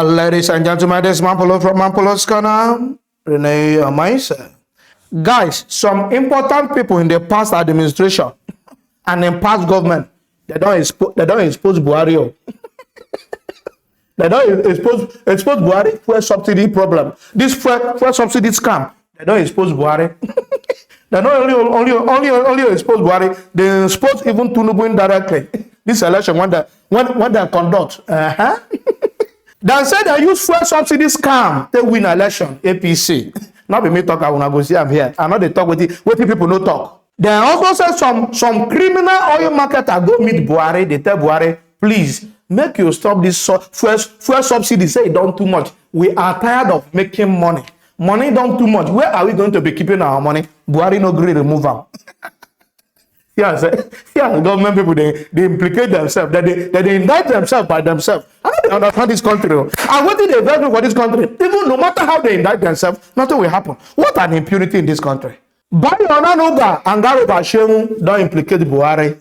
Ladies and gentlemen, this is Mampolo from Mampolo's Corner. Renee Amaisa. Guys, some important people in the past administration and in past government, they don't expose Buhari. They don't expose Buhari fuel subsidy problem. This fuel subsidy scam, they don't expose Buhari. They don't only expose Buhari, they expose even Tinubu indirectly. This election, when they conduct, they say they use fuel subsidy scam to win election, APC. Not be me talk, I wanna go see I'm here. I know they talk with people no talk. They also say some criminal oil marketer go meet Buhari, they tell Buhari, please, make you stop this fuel subsidy, say it don't too much. We are tired of making money. Money don't too much. Where are we going to be keeping our money? Buhari no agree remove them. Yes, government people, they implicate themselves, that they indict themselves by themselves. I don't understand this country. And what did they value for this country? Even no matter how they indict themselves, nothing will happen. What an impunity in this country. Bayonanuga and Garuba Shemu don't implicate Buhari.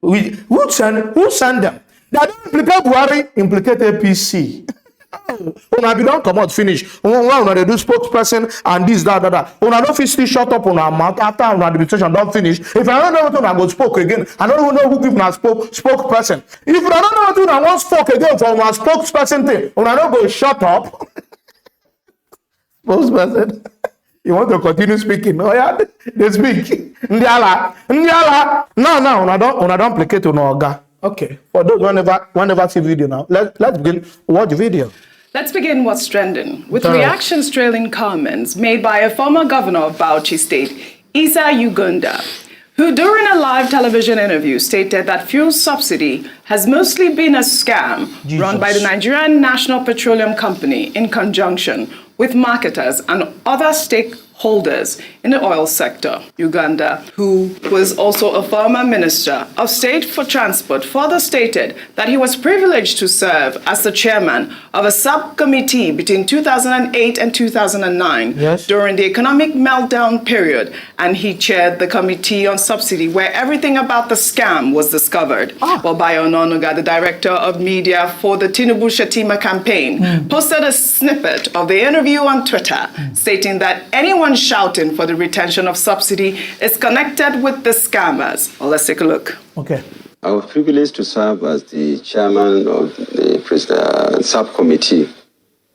Who send them? They don't implicate Buhari, implicate APC. When I don't come out finish, when they do spokesperson and this, that. When I don't still shut up on our mouth after our administration don't finish. If I don't know what I go spoke again, I don't even know who people are spokesperson. If I don't know what I want spoke again from our spokesperson thing, when I don't go shut up, spokesperson, you want to continue speaking? Oh yeah, they speak. Ndiala. No, when I don't implicate on Oga. Okay, for those who never see video now, let's begin. Watch video. Let's begin what's trending with reactions trailing comments made by a former governor of Bauchi State, Isa Uganda, who during a live television interview stated that fuel subsidy has mostly been a scam run by the Nigerian National Petroleum Company in conjunction with marketers and other stakeholders in the oil sector. Uganda, who was also a former Minister of State for Transport, further stated that he was privileged to serve as the chairman of a subcommittee between 2008 and 2009 during the economic meltdown period, and he chaired the Committee on Subsidy, where everything about the scam was discovered. Well, Bayo Ononuga, the director of media for the Tinubu Shetima campaign, posted a snippet of the interview on Twitter, stating that anyone shouting for the retention of subsidy is connected with the scammers. Well, let's take a look. Okay. I was privileged to serve as the chairman of the subcommittee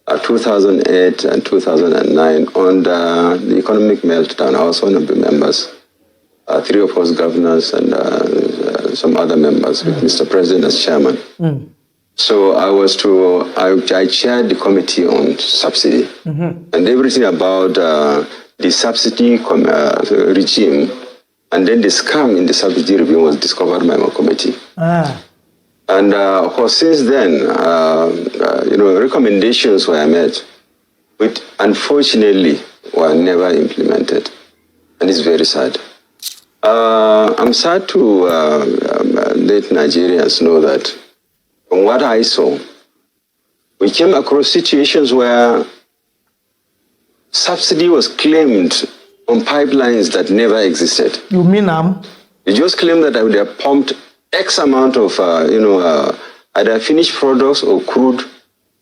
2008 and 2009 on the economic meltdown. I was one of the members, three of us governors and some other members with Mr. President as chairman. So I chaired the committee on subsidy and everything about the subsidy regime, and then the scam in the subsidy regime was discovered by my committee. And since then, recommendations were made, which unfortunately were never implemented, and it's very sad. I'm sad to let Nigerians know that from what I saw, we came across situations where subsidy was claimed on pipelines that never existed. You mean You just claim that they have pumped X amount of, either finished products or crude,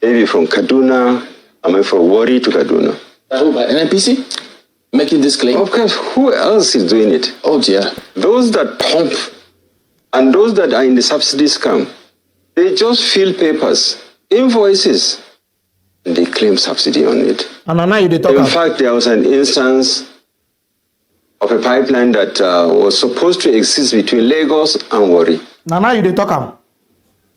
maybe from Kaduna, from Warri to Kaduna. By NNPC? Making this claim? Of course, who else is doing it? Oh dear. Those that pump and those that are in the subsidy scam, they just fill papers, invoices, and they claim subsidy on it. In fact, there was an instance of a pipeline that was supposed to exist between Lagos and Warri.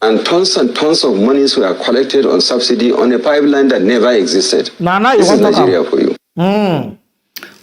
And tons of monies were collected on subsidy on a pipeline that never existed. This is Nigeria for you.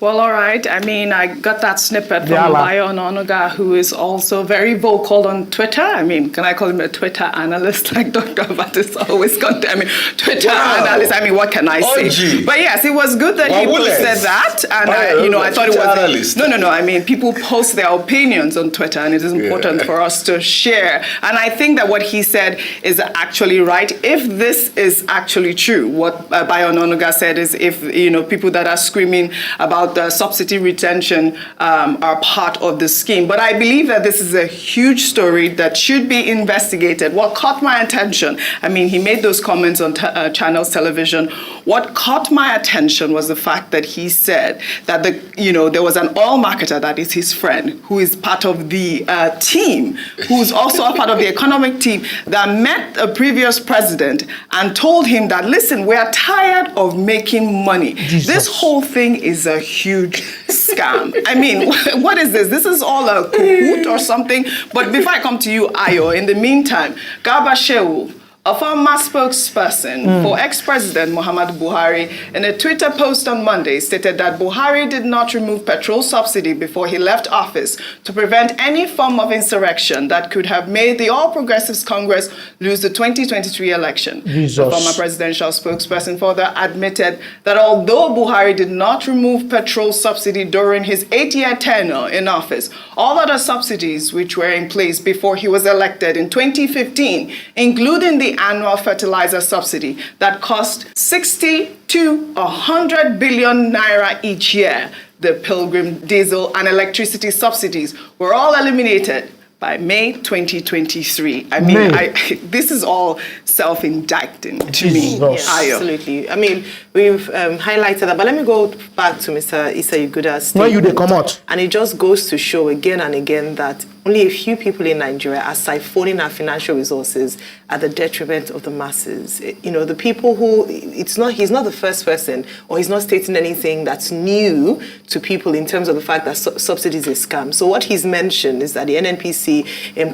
Well, all right. I mean, I got that snippet from Bayo Ononuga, who is also very vocal on Twitter. I mean, can I call him a Twitter analyst like Dr. Batis always got? I mean, Twitter analyst. I mean, what can I say? But yes, it was good that he posted that. And, I thought it was... Analyst. No. I mean, people post their opinions on Twitter, and it is important for us to share. And I think that what he said is actually right. If this is actually true, what Bayo Ononuga said is if, people that are screaming about about subsidy retention are part of the scheme. But I believe that this is a huge story that should be investigated. What caught my attention, I mean, he made those comments on Channels Television. What caught my attention was the fact that he said that there was an oil marketer that is his friend, who is part of the team, who's also a part of the economic team, that met a previous president and told him that, listen, we are tired of making money. Jesus. This whole thing is a huge scam. I mean, what is this? This is all a cahoot or something? But before I come to you, Ayo, in the meantime, Garba Shehu, a former spokesperson for ex-president Muhammadu Buhari, in a Twitter post on Monday, stated that Buhari did not remove petrol subsidy before he left office to prevent any form of insurrection that could have made the All Progressives Congress lose the 2023 election. Jesus. The former presidential spokesperson further admitted that although Buhari did not remove petrol subsidy during his 8-year tenure in office, all other subsidies which were in place before he was elected in 2015, including the annual fertilizer subsidy that cost 60 to 100 billion naira each year, the pilgrim diesel and electricity subsidies were all eliminated by May 2023. I mean, this is all self-indicting to me. Jesus. Ayo. Absolutely. I mean, we've highlighted that, but let me go back to Mr. Issa Yuguda's statement. When you they come out. And it just goes to show again and again that only a few people in Nigeria are siphoning our financial resources at the detriment of the masses. You know, the people who, he's not the first person, or he's not stating anything that's new to people in terms of the fact that subsidies is scam. So what he's mentioned is that the NNPC,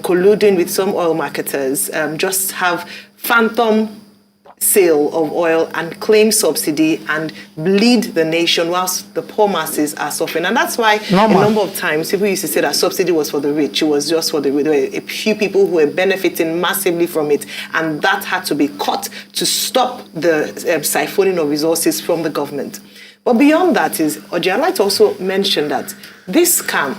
colluding with some oil marketers, just have phantom sale of oil and claim subsidy and bleed the nation whilst the poor masses are suffering. And that's why a number of times people used to say that subsidy was for the rich. It was just for the rich. There were a few people who were benefiting massively from it, and that had to be cut to stop the siphoning of resources from the government. But beyond that is, Oji, I'd like to also mention that this scam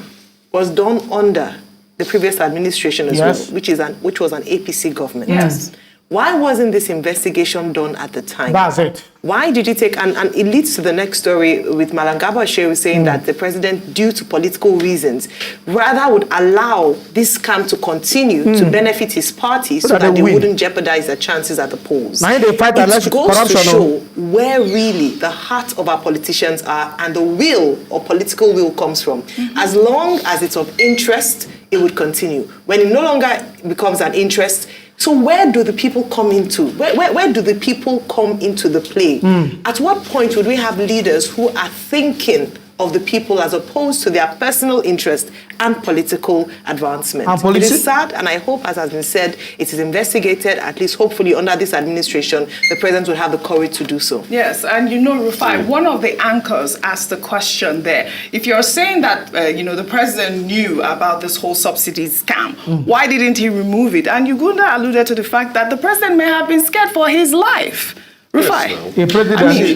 was done under the previous administration as well, which was an APC government. Yes. Why wasn't this investigation done at the time? That's it. Why did you take, and it leads to the next story with Malam Garba Shehu saying that the president, due to political reasons, rather would allow this scam to continue to benefit his party so that they wouldn't jeopardize their chances at the polls. Now they fight it goes to show where really the heart of our politicians are and the will or political will comes from. As long as it's of interest, it would continue. When it no longer becomes an interest, so where do the people come into? Where do the people come into the play? At what point would we have leaders who are thinking of the people as opposed to their personal interest and political advancement? It is sad, and I hope, as has been said, it is investigated, at least hopefully under this administration, the president will have the courage to do so. Yes, and you know, Rufai, one of the anchors asked the question there. If you're saying that, the president knew about this whole subsidy scam, why didn't he remove it? And Ugunda alluded to the fact that the president may have been scared for his life. Rufai. Yes,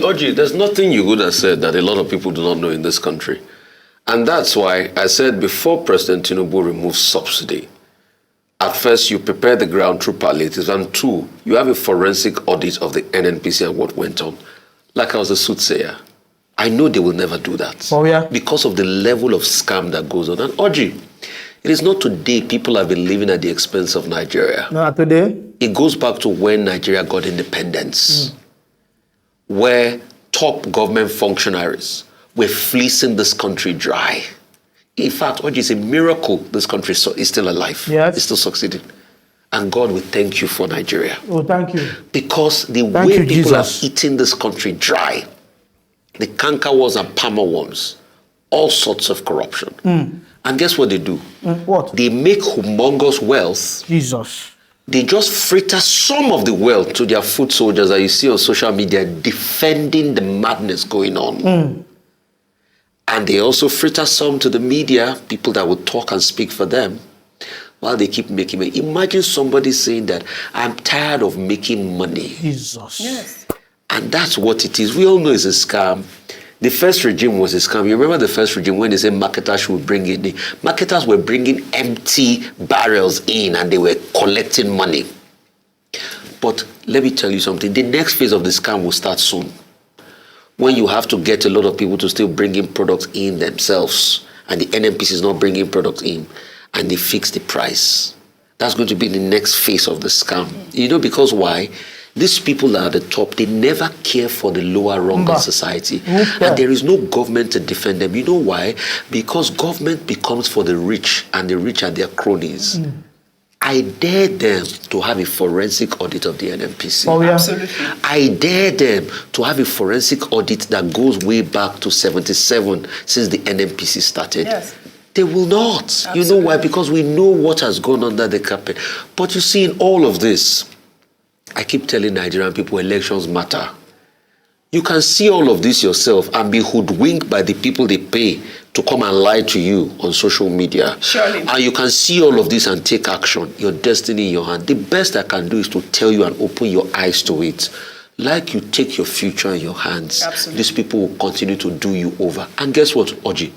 Oji, there's nothing you would have said that a lot of people do not know in this country. And that's why I said before President Tinubu removes subsidy, at first you prepare the ground through palliatives, and two, you have a forensic audit of the NNPC and what went on. Like I was a soothsayer, I know they will never do that. Oh, yeah? Because of the level of scam that goes on. And Oji, it is not today people have been living at the expense of Nigeria. Not today. It goes back to when Nigeria got independence, where top government functionaries were fleecing this country dry. In fact, what is a miracle this country is still alive. Yes. It's still succeeding. And God will thank you for Nigeria. Oh, thank you. Because the way people are eating this country dry, the canker worms and palmer worms, all sorts of corruption. And guess what they do? What? They make humongous wealth. Jesus. They just fritter some of the wealth to their foot soldiers that you see on social media defending the madness going on. And they also fritter some to the media, people that would talk and speak for them, while they keep making money. Imagine somebody saying that, I'm tired of making money. Jesus. Yes. And that's what it is. We all know it's a scam. The first regime was a scam. You remember the first regime when they said marketers should bring in? The marketers were bringing empty barrels in and they were collecting money. But let me tell you something. The next phase of the scam will start soon. when you have to get a lot of people to still bring in products in themselves, and the NNPC is not bringing products in, and they fix the price. That's going to be the next phase of the scam. You know, because why? These people are at the top, they never care for the lower rung of society. And there is no government to defend them. You know why? Because government becomes for the rich, and the rich are their cronies. I dare them to have a forensic audit of the NNPC. Oh, yeah. Absolutely. I dare them to have a forensic audit that goes way back to 77, since the NNPC started. Yes. They will not. Absolutely. You know why? Because we know what has gone under the carpet. But you see, in all of this, I keep telling Nigerian people, elections matter. You can see all of this yourself and be hoodwinked by the people they pay to come and lie to you on social media. Surely. And you can see all of this and take action. Your destiny in your hand. The best I can do is to tell you and open your eyes to it. Like you take your future in your hands, Absolutely. these people will continue to do you over. And guess what, Oji?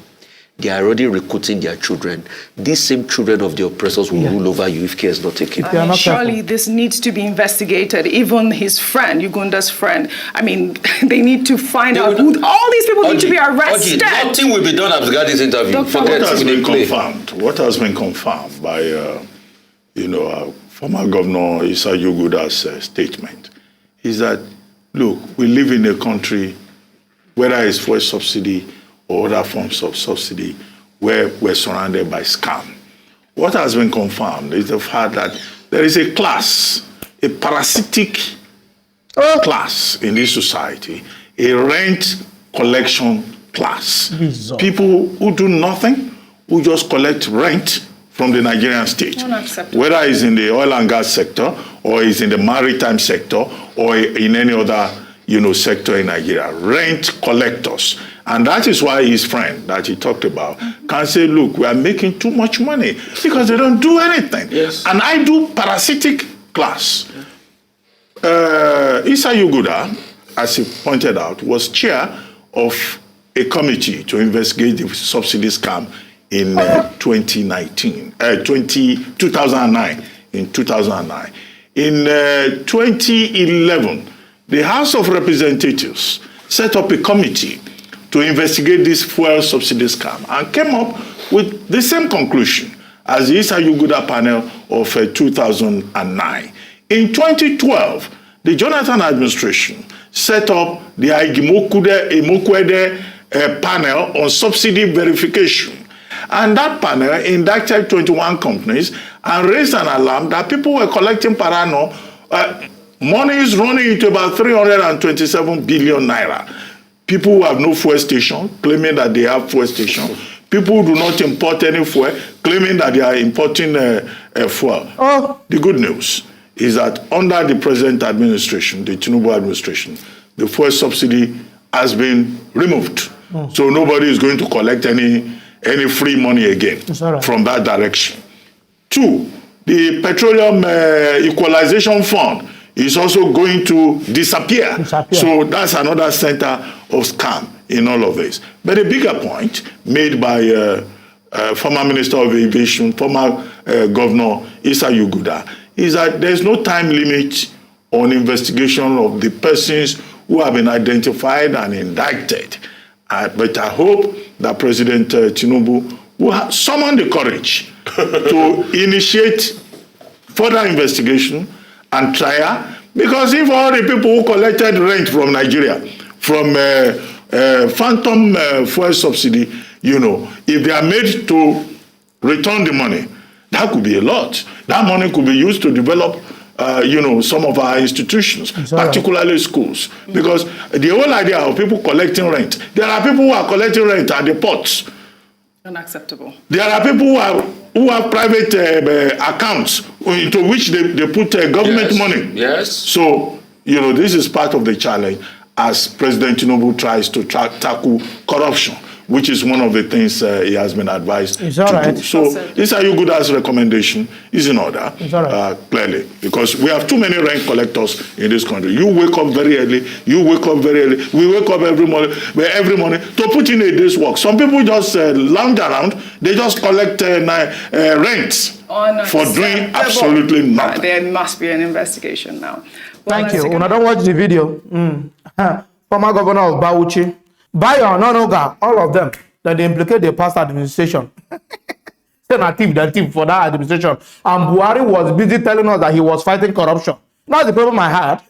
They are already recruiting their children. These same children of the oppressors will rule over you if care is not taken. They are not Surely careful. this needs to be investigated. Even his friend, Ugunda's friend. I mean, they need to find out who. All these people need to be arrested. Nothing will be done after this interview. Dr. Forget What has it. been Play. confirmed? What has been confirmed by, former Governor Issa Yuguda's statement is that, look, we live in a country, whether it's fuel subsidy or other forms of subsidy, where we're surrounded by scam. What has been confirmed is the fact that there is a class, a parasitic class in this society, a rent collection class. Bizarre. People who do nothing, who just collect rent from the Nigerian state. Unacceptable. Whether it's in the oil and gas sector, or it's in the maritime sector, or in any other sector in Nigeria. Rent collectors. And that is why his friend that he talked about can say, look, we are making too much money because they don't do anything. Yes. And I do parasitic class. Issa Yuguda, as he pointed out, was chair of a committee to investigate the subsidy scam in 2009. In 2009. In 2011, the House of Representatives set up a committee to investigate this fuel subsidy scam and came up with the same conclusion as the Issa Yuguda panel of 2009. In 2012, the Jonathan administration set up the Imokwede panel on subsidy verification. And that panel indicted 21 companies and raised an alarm that people were collecting per annum. Money is running into about 327 billion naira. People who have no fuel station, claiming that they have fuel station. People who do not import any fuel, claiming that they are importing fuel. The good news is that under the present administration, the Tinubu administration, the fuel subsidy has been removed. So nobody is going to collect any free money again from that direction. 2, the Petroleum Equalization Fund is also going to disappear. So that's another center of scam in all of this. But a bigger point made by former Minister of Aviation, former Governor Issa Yuguda, is that there's no time limit on investigation of the persons who have been identified and indicted. But I hope that President Tinubu will summon the courage to initiate further investigation and trial, because if all the people who collected rent from Nigeria, from phantom fuel subsidy, if they are made to return the money, that could be a lot. That money could be used to develop some of our institutions, particularly schools. Because the whole idea of people collecting rent, there are people who are collecting rent at the ports. Unacceptable. There are people who have private accounts into which they put government money. Yes. So, this is part of the challenge as President Tinubu tries to tackle corruption, which is one of the things he has been advised to do. So Issa Yuguda's recommendation is in order, clearly, because we have too many rent collectors in this country. You wake up very early, we wake up every morning to put in a day's work. Some people just lounge around, they just collect rent for doing absolutely nothing. There must be an investigation now. Thank you. When I don't watch the video, former governor of Bauchi, Bayo, Nonoga, all of them, that they implicate the past administration. Say na thief for that administration. And Buhari was busy telling us that he was fighting corruption. That's the problem I had.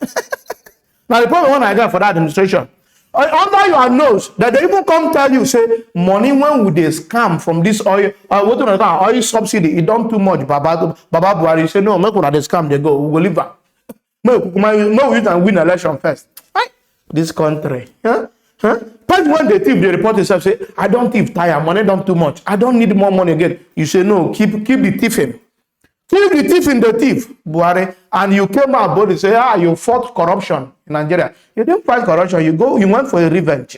Now the problem I got for that administration. Under your nose, that they even come tell you, say, money when would they scam from this oil, oil subsidy, it done too much, Baba Buhari. You say, no, make una they scam, they go, we will leave her. No, we can win election first. Right? This country. Huh? But when they thief, they report themselves, say, I don't thief tire, money done too much. I don't need more money again. You say, no, keep the thieving. Keep the thief in the thief, Buhari. And you came out bold and say, you fought corruption in Nigeria. You didn't fight corruption, you went for a revenge.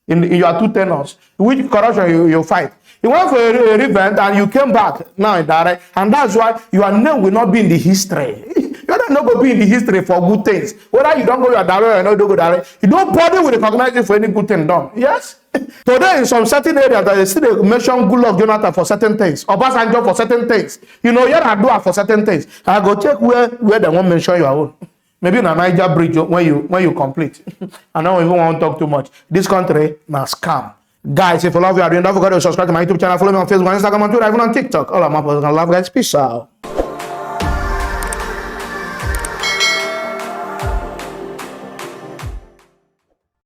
in your 2 tenors. Which corruption you fight? You went for a revenge and you came back now in direct. And that's why your name will not be in the history. You're not going to be in the history for good things. Whether you don't go your direct or not don't go direct, you don't bother with recognizing for any good thing done. Yes? Today in some certain areas that they still mention good luck Jonathan for certain things, Obasanjo for certain things. You know, you're not doing for certain things. I go check where they won't mention your own. Maybe in a Niger bridge when you complete. I don't even want to talk too much. This country na scam. Guys, if you love you, don't forget to subscribe to my YouTube channel. Follow me on Facebook, Instagram, and Twitter, even on TikTok. All of my people love guys. Peace out.